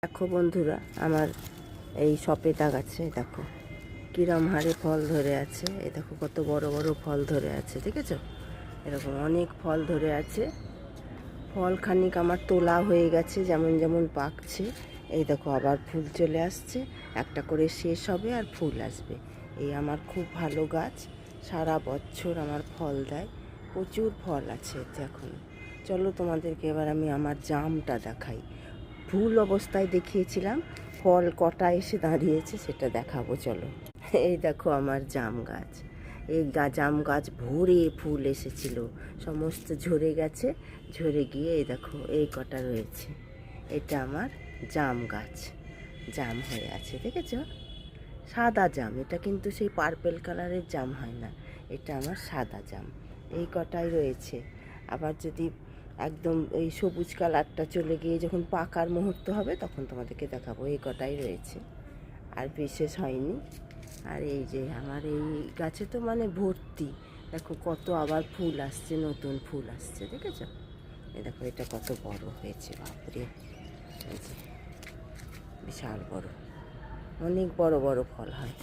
দেখো বন্ধুরা, আমার এই সপেটা গাছে দেখো কিরম হারে ফল ধরে আছে। এই দেখো কত বড় বড় ফল ধরে আছে, দেখেছো? এরকম অনেক ফল ধরে আছে। ফল খানিক আমার তোলা হয়ে গেছে, যেমন যেমন পাকছে। এই দেখো আবার ফুল চলে আসছে, একটা করে শেষ হবে আর ফুল আসবে। এই আমার খুব ভালো গাছ, সারা বছর আমার ফল দেয়, প্রচুর ফল আছে এতে এখন। চলো তোমাদেরকে এবার আমি আমার জামটা দেখাই। ফুল অবস্থায় দেখিয়েছিলাম, ফল কটা এসে দাঁড়িয়েছে সেটা দেখাবো চলো। এই দেখো আমার জাম গাছ, এই জাম গাছ ভরে ফুল এসেছিল, সমস্ত ঝরে গেছে। ঝরে গিয়ে এই দেখো এই কটা রয়েছে। এটা আমার জাম গাছ, জাম হয়ে আছে, দেখেছো? সাদা জাম, এটা কিন্তু সেই পার্পেল কালারের জাম হয় না, এটা আমার সাদা জাম। এই কটাই রয়েছে। আবার যদি একদম এই সবুজ কালারটা চলে গিয়ে যখন পাকার মুহূর্ত হবে তখন তোমাদেরকে দেখাবো। এই কটাই রয়েছে, আর বিশেষ হয়নি। আর এই যে আমার এই গাছে তো মানে ভর্তি, দেখো কত আবার ফুল আসছে, নতুন ফুল আসছে, দেখেছো? এই দেখো এটা কত বড় হয়েছে, বাপরে! এই যে বিশাল বড়, অনেক বড় বড় ফল হয়।